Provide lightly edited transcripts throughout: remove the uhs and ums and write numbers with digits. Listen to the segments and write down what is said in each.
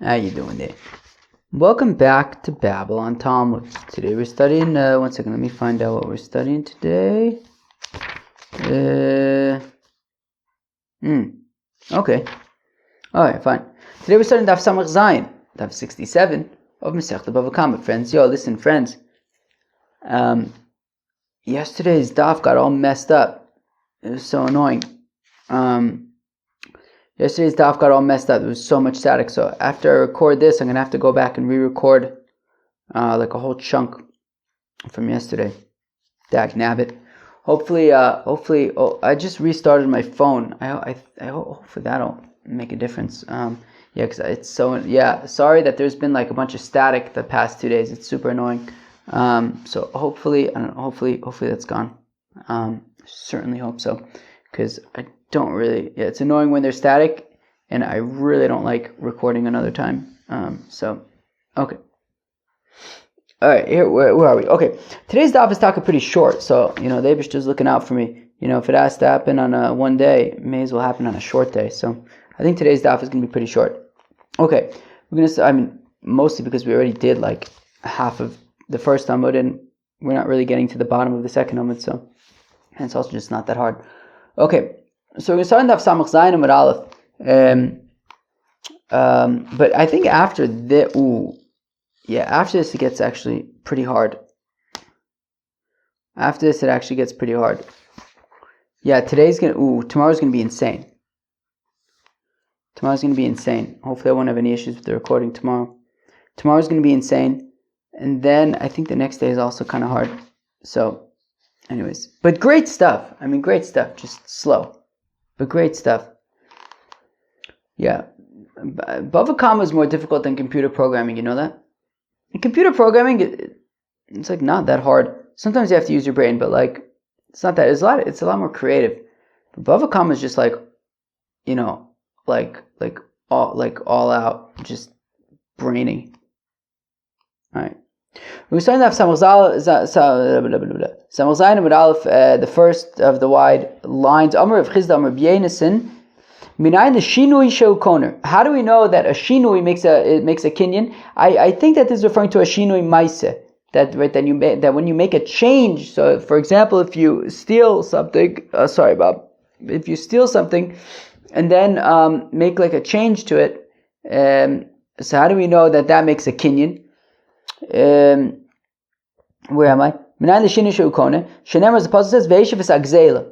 How you doing there? Welcome back to Babylon Talmud. Today we're studying, one second, let me find out what we're studying today. Okay. Alright, fine. Today we're studying Daf Samach Zayin, Daf 67 of Masechta Bava Kama. Friends, listen, friends. Yesterday's Daf got all messed up. It was so annoying. Yesterday's Daf got all messed up. There was so much static. So after I record this, I'm going to have to go back and re-record like a whole chunk from yesterday. Dag nabbit. Hopefully, I just restarted my phone. I hopefully that'll make a difference. Because it's so, sorry that there's been like a bunch of static the past 2 days. It's super annoying. So hopefully that's gone. Certainly hope so. Because I don't really, it's annoying when they're static, and I really don't like recording another time. Okay. Alright, here, where are we? Okay, today's daf is talking pretty short, so, the Eibishter is looking out for me. If it has to happen on one day, it may as well happen on a short day. So, I think today's daf is going to be pretty short. Okay, we're going to, mostly because we already did like half of the first Amud, and we're not really getting to the bottom of the second Amud, so, and it's also just not that hard. Okay, so we're going to start in Daf Samach Zayin Amud Aleph. But I think after this it gets actually pretty hard. After this, it actually gets pretty hard. Yeah, tomorrow's gonna be insane. Hopefully I won't have any issues with the recording tomorrow. Tomorrow's gonna be insane. And then I think the next day is also kind of hard. So, anyways. But great stuff. Great stuff. Just slow. But great stuff. Yeah. Bava Kama is more difficult than computer programming, you know that? In computer programming, it's like not that hard. Sometimes you have to use your brain, but like it's not that. It's a lot more creative. But Bava Kama is just like, all out, just brainy. All right. We're starting off Samach Zayin with Aleph, the first of the wide lines. Amar of Chizda, Amar B'Yenesin. Minayin the shinui shel koner. How do we know that a shinui makes a kinyan? I think that this is referring to a shinui maise. That when you make a change. So, for example, if you steal something, if you steal something, and then make like a change to it, so how do we know that makes a kinyan? Where am I? Minayin the shinui shel koner. Shenemar, the pasuk says ve'eshev es agzela.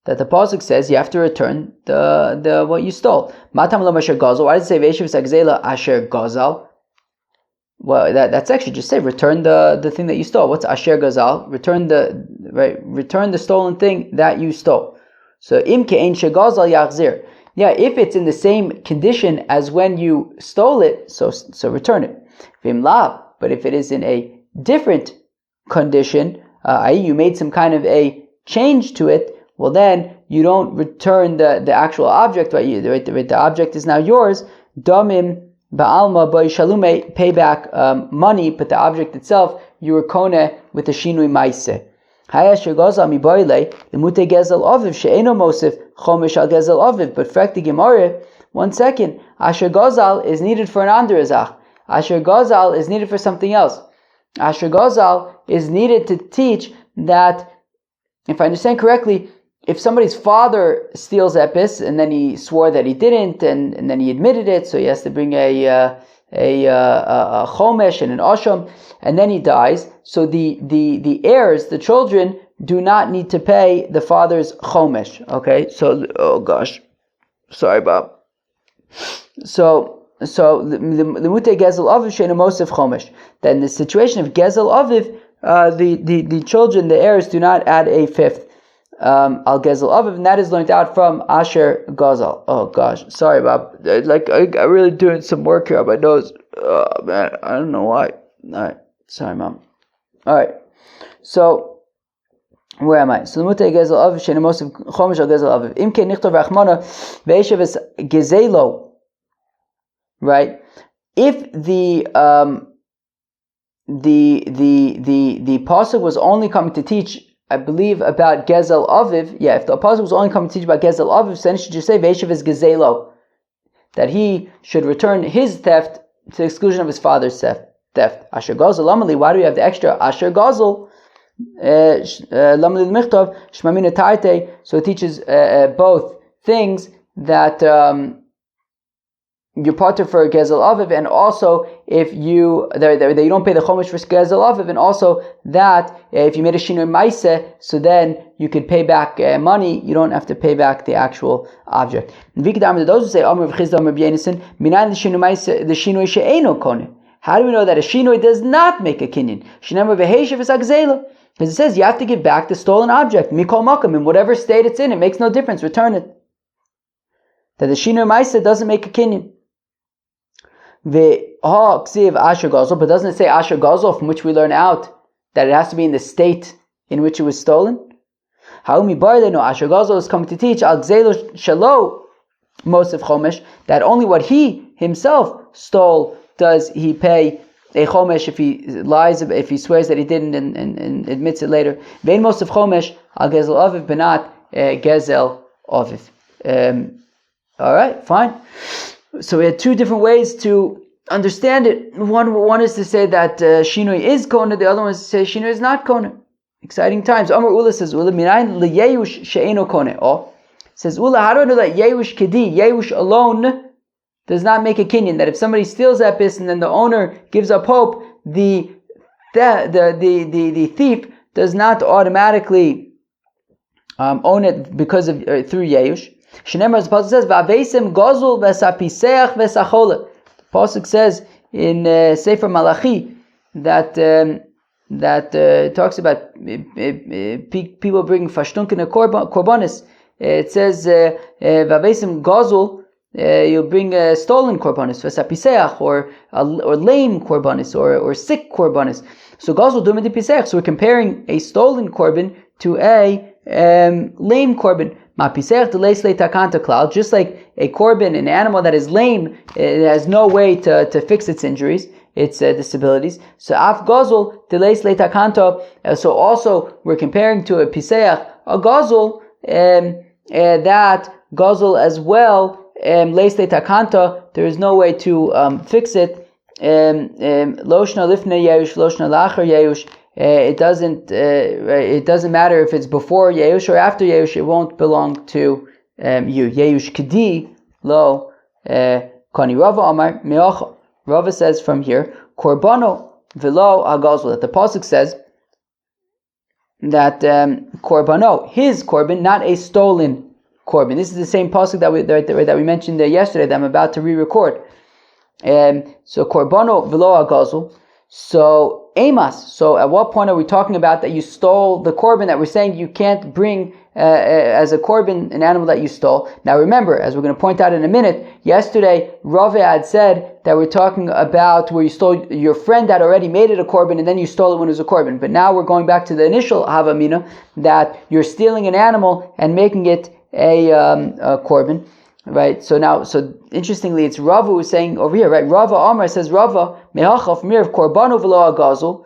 That the pasuk says you have to return the what you stole. Matam lo asher gazal. Why does it say ve'eshev sagzela asher gazal? Well, that's actually just say return the thing that you stole. What's asher gazal? Return the stolen thing that you stole. So im ke'ein shegazal yachzir. Yeah, if it's in the same condition as when you stole it, so return it. Vim lav. But if it is in a different condition, i.e. you made some kind of a change to it, well, then you don't return the actual object, right? The object is now yours. Damim ba'alma ba'ishalume, pay back money, but the object itself you were kone with the shinui maise. Hayasher gazal mi boile lemute gezel aviv she'eno mosif chomish al gezel aviv. But frekti gemara, 1 second. Asher gazal is needed for an anderazach. Asher gazal is needed for something else. Asher gazal is needed to teach that, if I understand correctly, if somebody's father steals epis and then he swore that he didn't, and then he admitted it, so he has to bring a chomesh and an asham, and then he dies. So the heirs, the children, do not need to pay the father's chomesh. Okay, so sorry, Bob. So the mute gezel aviv she'ena mosif chomesh. Then the situation of gezel aviv, the children, the heirs, do not add a fifth. Al Gezel Aviv, and that is learned out from Asher Gazal. Oh gosh, sorry, Bob. I really doing some work here on my nose. Oh man, I don't know why. Alright, sorry, Mom. Alright, so where am I? So Lemutei Gezel Aviv, She'ena Mosif Chomesh Al Gezel Aviv. Imke Nichtav Rachmana Ve'eshev es Gezelo. Right? If the pasuk was only coming to teach, I believe, about Gezel Aviv. Yeah, if the apostle was only coming to teach about Gezel Aviv, then it should just say Ve'eshev es Gezelo. that he should return his theft to the exclusion of his father's theft. Asher Gazel Lamali, why do we have the extra Asher Gazel? Lamali Michtov Shmamina Tarte. So it teaches both things that you're potter for Gezel Aviv, and also if you don't pay the Chomish for Gezel Aviv, and also that if you made a Shinui Maise, so then you could pay back money. You don't have to pay back the actual object. Those who say Amr V'Chizda Amr B'Yenison Minan the Shinui Maise the Shinui She'eno Kone. How do we know that a Shinui does not make a kinyan? Shinamar V'Heishav is Agzela. Because it says you have to give back the stolen object. Mikol Makam, in whatever state it's in, it makes no difference. Return it. That the Shinui Maise doesn't make a kinyan. Asher Gazel, but doesn't it say Asher Gazel, from which we learn out that it has to be in the state in which it was stolen? Haumi Barle, no, Asher Gazel is coming to teach Al Gzelo Shalo Mosef Chomesh, that only what he himself stole does he pay a Chomesh if he lies, if he swears that he didn't and admits it later. Vein Mosef Chomesh Al Gezel Aviv Benat Gezel Aviv. Alright, fine. So we had two different ways to understand it. One is to say that Shinui is Kona, the other one is to say Shinui is not Kona. Exciting times. Amar Ula says, Ula minayin leyeush she'eno Kona. Oh, says Ula, how do I know that Yeush Kedi, Yeush alone, does not make a kinyan? That if somebody steals that piece and then the owner gives up hope, the thief does not automatically own it because of through Yeush. Shneimar, the pasuk says, "Va'avesim gozul v'sapiseach v'sachola." The pasuk says in Sefer Malachi that talks about people bringing fashtunkin korbanis. It says, "Va'avesim gozul." You'll bring a stolen korbanis, v'sapiseach, or lame korbanis, or sick korbanis. So gozul dumid piseach. So we're comparing a stolen korban to a lame korban. Just like a korban, an animal that is lame, it has no way to fix its injuries, its disabilities. So af gozul deleis leitakanto. So also we're comparing to a piseach, a gozul, that gozul as well, leis leitakanto. There is no way to fix it. Loshna lifnei yeush, loshna lachar yeush. It doesn't matter if it's before Yeush or after Yeush. It won't belong to you. Yeush Kedi lo Kani Rava Amar Meocha. Rava says from here, Korbano velo Agazul. That the pasuk says that Korbano, his korban, not a stolen korban. This is the same pasuk that we mentioned yesterday that I'm about to re-record. So Korbano velo Agazul. So Amos. So at what point are we talking about that you stole the korban, that we're saying you can't bring as a korban an animal that you stole? Now remember, as we're going to point out in a minute, yesterday Rava had said that we're talking about where you stole, your friend had already made it a korban and then you stole it when it was a korban. But now we're going back to the initial Havamina, that you're stealing an animal and making it a korban. Right, so interestingly, it's Rava who's saying over here, right? Rava Amar says, Rava mehacha from here of korbanu v'lo agazul,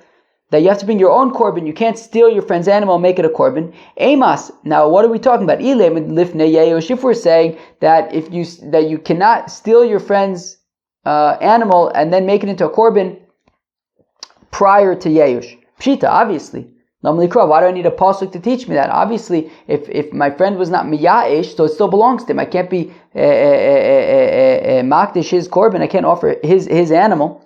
that you have to bring your own korban. You can't steal your friend's animal and make it a korban. Amos. Now, what are we talking about? If we're saying that you cannot steal your friend's animal and then make it into a korban prior to Yeush. Pshita, obviously. Why do I need a pasuk to teach me that? Obviously, if my friend was not miya'ish, so it still belongs to him. I can't be makdish his korban. I can't offer his animal.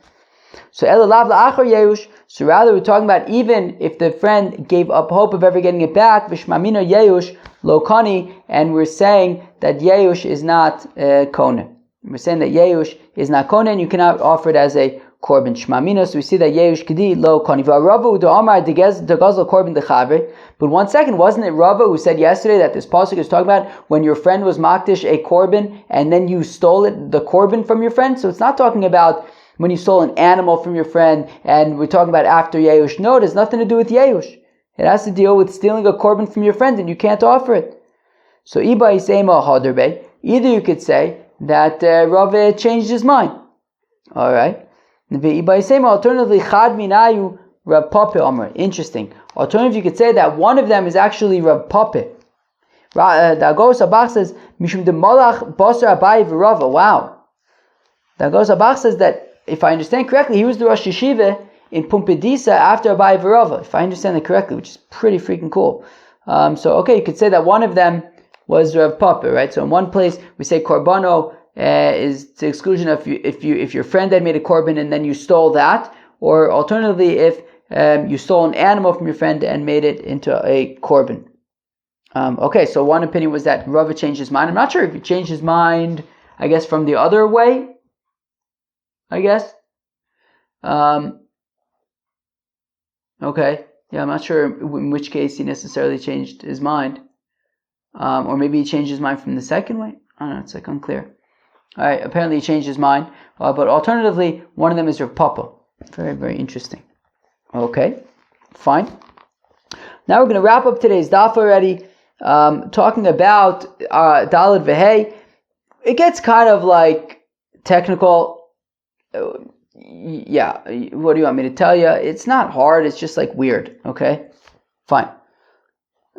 So elalav la'achar yeush. So rather, we're talking about even if the friend gave up hope of ever getting it back, v'shmamina yeush lo kani, and we're saying that yeush is not kone. We're saying that yeush is not kone, and you cannot offer it as a korban shmamina. So we see that yeush kedi lo kani. V'Rava do amar degazel korban dechaver. But 1 second, wasn't it Rava who said yesterday that this pasuk is talking about when your friend was makdish a korban and then you stole the korban from your friend? So it's not talking about when you stole an animal from your friend, and we're talking about after Yeush. No, it has nothing to do with Yeush. It has to deal with stealing a korban from your friend and you can't offer it. So Iba Isema Hadarbe. Either you could say that Rava changed his mind. Alright. Alternatively, Chad Minayu Rav Papa Amr. Interesting. Alternatively, you could say that one of them is actually Rav Papa. The Agos Abach says, Mishum de Malach Basar Abai v'Rava. Wow. The Agos Abach says that, if I understand correctly, he was the Rosh Yeshiva in Pumbedisa after Abai Verava, if I understand that correctly, which is pretty freaking cool. You could say that one of them was Rav Papa, right? So in one place we say Korbano is to exclusion if your friend had made a korban and then you stole that, or alternatively if you stole an animal from your friend and made it into a korban. So one opinion was that Rava changed his mind. I'm not sure if he changed his mind, I guess, from the other way, I guess. I'm not sure in which case he necessarily changed his mind. Or maybe he changed his mind from the second way. I don't know, it's like unclear. Alright, apparently he changed his mind. But alternatively, one of them is Rav Papa. Very, very interesting. Okay, fine. Now we're going to wrap up today's daf already, talking about Daled Vehei. It gets kind of like technical. What do you want me to tell you? It's not hard, it's just like weird. Okay, fine.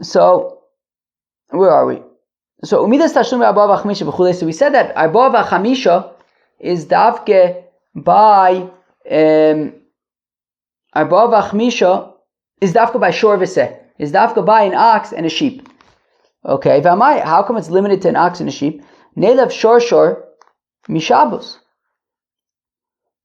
So, where are we? So, Umidas Tashlum Arba V'Chamisha B'chulei. So we said that Arba V'Chamisha is davke by Arba V'Chamisha is dafka by shor v'seh. Is dafka by an ox and a sheep. Okay, v'amai, how come it's limited to an ox and a sheep? Nelev shor mishabos.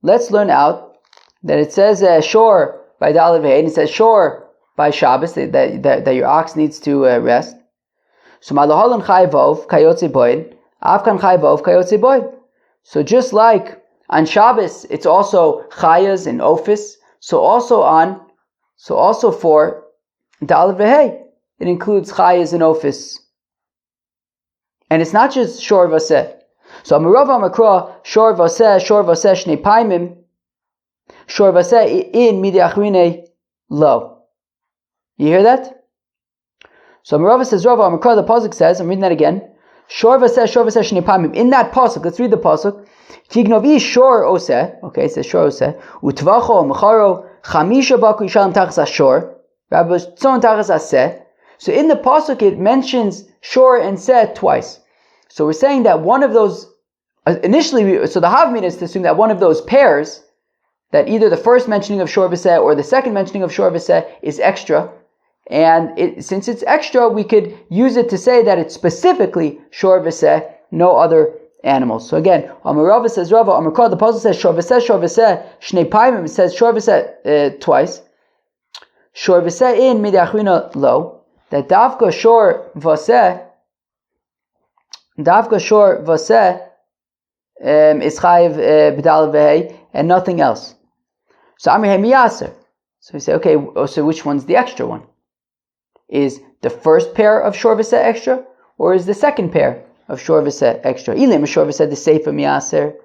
Let's learn out that it says shor by Daled Vehei, and it says shor by Shabbos, that your ox needs to rest. So malahalan chayvov kayotze boyd, avkan chayvov kayotze boyd. So just like on Shabbos, it's also chayas and ofis. So also for Daled Vehei, it includes chayas and ofis. And it's not just shor v'aseh. So Amarav Amakra, shor v'aseh shnei paimim, shor v'aseh in midi achrine lo. You hear that? So Amarav says, Rav Amakra, the pasuk says, I'm reading that again, shor v'aseh shnei paimim. In that pasuk, let's read the pasuk. Kignovi shor oseh, okay, it says shor oseh, utvacho mecharo chamisha baku yishalem tachas ashor, rabbi tzon tachas aseh. So in the pasuk it mentions shor and seh twice. So we're saying that one of those, initially, so the Havmin is to assume that one of those pairs, that either the first mentioning of shor v'seh or the second mentioning of shor v'seh is extra, and since it's extra, we could use it to say that it's specifically shor v'seh, no other animals. So again, Amarava says Rava, Amarkar, the puzzle says shor v'seh, shnei paimim, it says shor v'seh twice. Shor v'seh in midachrina lo, that davka shor v'seh is chayiv b'Daled Vehei and nothing else. So Amir Hemiyaser. So we say, okay, so which one's the extra one? Is the first pair of shor v'seh extra, or is the second pair of shor v'seh extra? Ilim shor v'seh the seifa miyaser.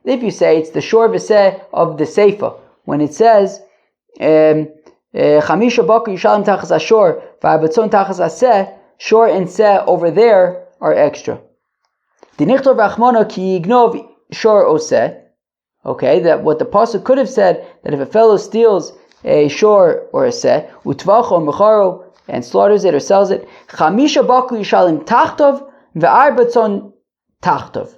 If you say it's the shor v'seh of the seifa, when it says chamisha baku yishalem tachas ashor v'abatzon tachas aseh, shor and seh over there are extra. Dinichtor v'achmona ki yignov shor oseh. Okay, that what the pasuk could have said, that if a fellow steals a shor or a seh, utvacho mecharo, and slaughters it or sells it, chamisha baku yishalem tachtov ve'arbatzon tachtov.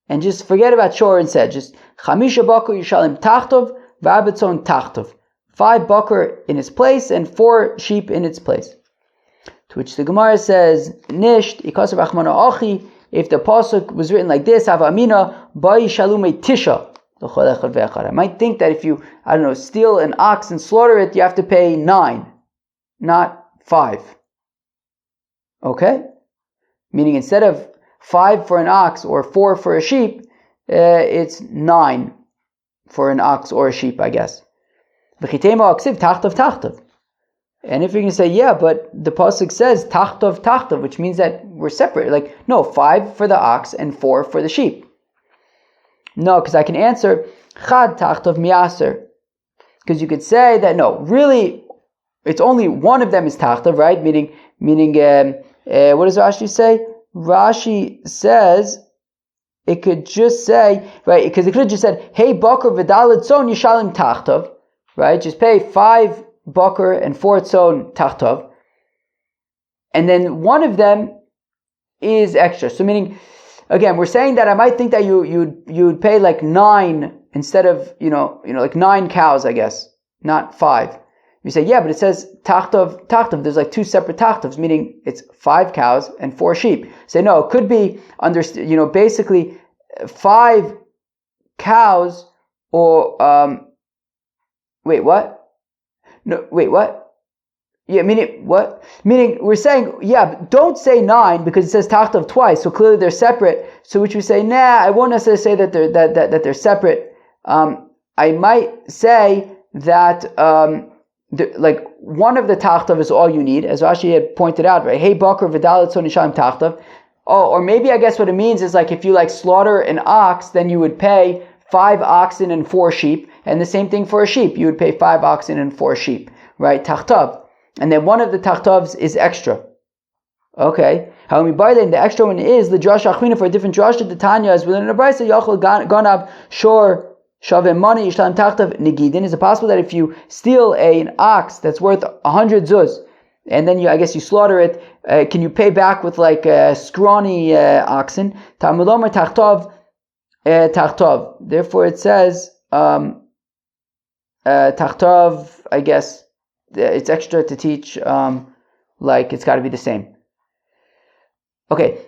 And just forget about shor and seh. Just chamisha baku yishalem tachtov ve'arbatzon tachtov. 5 bakar in its place and 4 sheep in its place. To which the Gemara says, nisht ikasav achmana achi. If the pasuk was written like this, Hava Amina, Bai Shalume Tisha. I might think that if you, steal an ox and slaughter it, you have to pay 9, not 5. Okay? Meaning instead of 5 for an ox or 4 for a sheep, it's 9 for an ox or a sheep, I guess. And if you're going to say, yeah, but the pasuk says tachtov, which means that we're separate. Like, no, 5 for the ox and 4 for the sheep. No, because I can answer chad tachtov miaser. Because you could say that, no, really, it's only one of them is tachtov, right? Meaning, what does Rashi say? Rashi says, it could just say, right, because it could have just said, hey, bakar v'daled tzon yishalem tachtov, right? Just pay 5 bakar and 4 tzon tachtov, and then one of them is extra. So meaning, again, we're saying that I might think that you'd pay like 9 instead of, like 9 cows, I guess, not 5. You say, yeah, but it says tachtov. There's like 2 separate tachtovs, meaning it's 5 cows and 4 sheep. Say, no, it could be basically 5 cows or wait, what? No, wait, what? Yeah, meaning what? Meaning we're saying, yeah, but don't say 9 because it says tachtov twice, so clearly they're separate. So which we say, nah, I won't necessarily say that they're separate. I might say that like one of the tachtov is all you need, as Rashi had pointed out, right? Hey, bakar v'dalet tzon nishalim tachtov. Oh, or maybe I guess what it means is like if you like slaughter an ox, then you would pay 5 oxen and 4 sheep, and the same thing for a sheep, you would pay 5 oxen and 4 sheep, right? Tachtov. And then one of the tachtovs is extra. Okay. How we buy then the extra one is the drash achmina for a different drash. The Tanya is within a brayso yachol ganab shor shavim money yishlam tachtav negidin. Is it possible that if you steal an ox that's worth 100 zuz, and then I guess you slaughter it, can you pay back with like scrawny oxen? Talmudomer tachtov tachtov. Therefore it says tachtov. I guess it's extra to teach. Like it's got to be the same. Okay.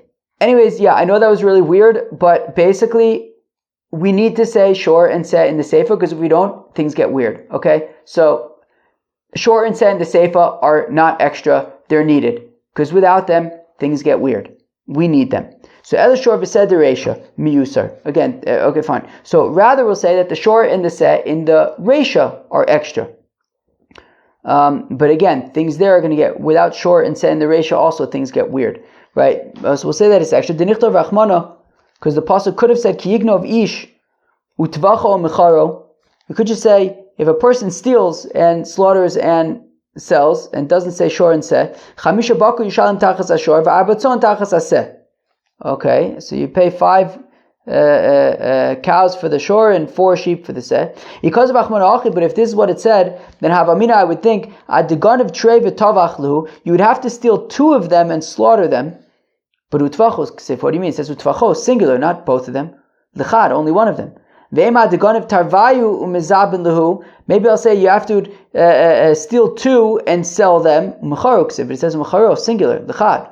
Anyways, yeah, I know that was really weird, but basically, we need to say shor and seh in the seifa, because if we don't, things get weird. Okay, so shor and seh in the seifa are not extra; they're needed, because without them, things get weird. We need them. So el shor v'seh dereisha miyusar. Again, okay, fine. So rather, we'll say that the shor and the seh in the reisha are extra. But again, things there are going to get, without shor and seh in the reisha, also things get weird, right? So we'll say that it's extra. Denichtov rachmana, because the pasuk could have said ki yignov ish utvacho mecharo. We could just say if a person steals and slaughters and sells and doesn't say shor and seh, chamisha baku yishalim tachas ashor v'arbatzon tachas aseh. Okay, so you pay 5 cows for the shor and 4 sheep for the seh. Because of achmana achi, but if this is what it said, then havamina, I would think adigan of trei v'tavachlu, you would have to steal 2 of them and slaughter them. But utvachos, what do you mean? It says utvachos, singular, not both of them. L'chad, only one of them. Ve'ema adigan of tarvayu umezabin lehu. Maybe I'll say you have to steal 2 and sell them. Umecharo, but it says umecharo, singular, l'chad.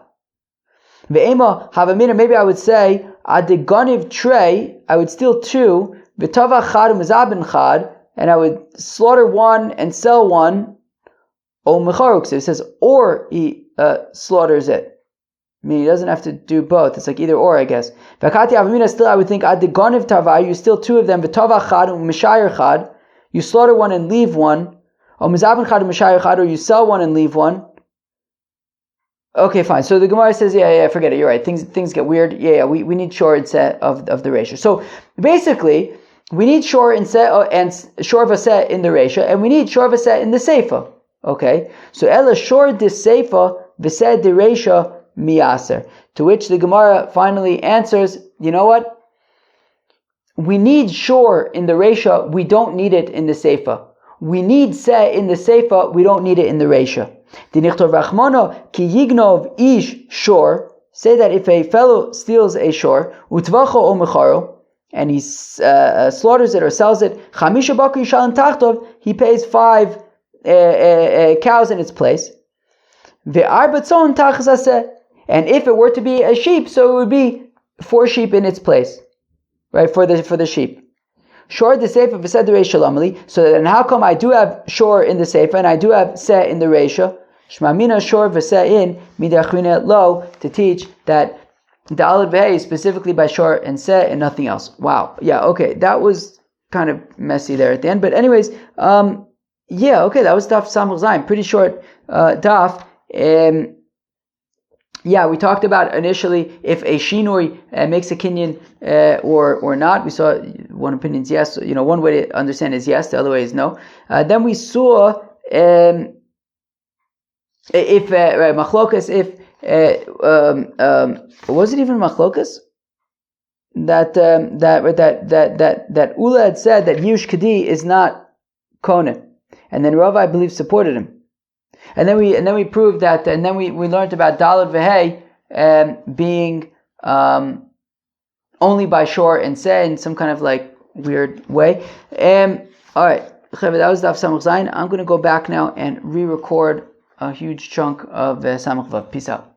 Ve'ema havamina, maybe I would say adiganiv trei, I would steal 2, v'tavach chad umezabin chad, and I would slaughter 1 and sell 1. O mecharuk, it says, or he slaughters it. I mean, he doesn't have to do both. It's like either or, I guess. V'akati avamina, still I would think adiganiv tavai, you steal 2 of them, v'tavach chad umeshayir chad, you slaughter 1 and leave 1. O mezabin chad umeshayir chad, or you sell 1 and leave 1. Okay, fine. So the Gemara says, yeah, forget it. You're right. Things get weird. Yeah. We need shor and seh of the reisha. So basically, we need shor and seh and shor v'seh in the reisha, and we need shor v'seh in the seifa. Okay. So ela shor de seifa v'seh de reisha miyaser. To which the Gemara finally answers, you know what? We need shor in the reisha. We don't need it in the seifa. We need seh in the seifa. We don't need it in the reisha. Dinichtov rachmano ki yignov ish shor. Say that if a fellow steals a shor, utvacho o mecharo, and he slaughters it or sells it, chamisha baku yishalim tachtov, he pays 5 cows in its place. Ve'arbatzon tachas aseh, and if it were to be a sheep, so it would be 4 sheep in its place, right? For the sheep. Shor the seifa v'seh the reisha lamali. So then, how come I do have shor in the seifa and I do have seh in the reisha? Shmamina shor v'seh in midachmina lo, to teach that the aleph v'hei is specifically by shor and seh and nothing else. Wow. Yeah. Okay. That was kind of messy there at the end, but anyways, yeah. Okay. That was daf samach zayin. Pretty short daf. Yeah, we talked about initially if a shinui makes a kinyan or not. We saw one opinion is yes. One way to understand is yes. The other way is no. Then we saw if machlokas, if was it even machlokas that Ula had said that Yush Kadi is not Kohen, and then Rav, I believe, supported him. And then we proved that, and then we learned about Daled V'Hei being only by shore and say in some kind of like weird way. Alright, that was Daf Samach Zayin. I'm going to go back now and re-record a huge chunk of Samach Vav. Peace out.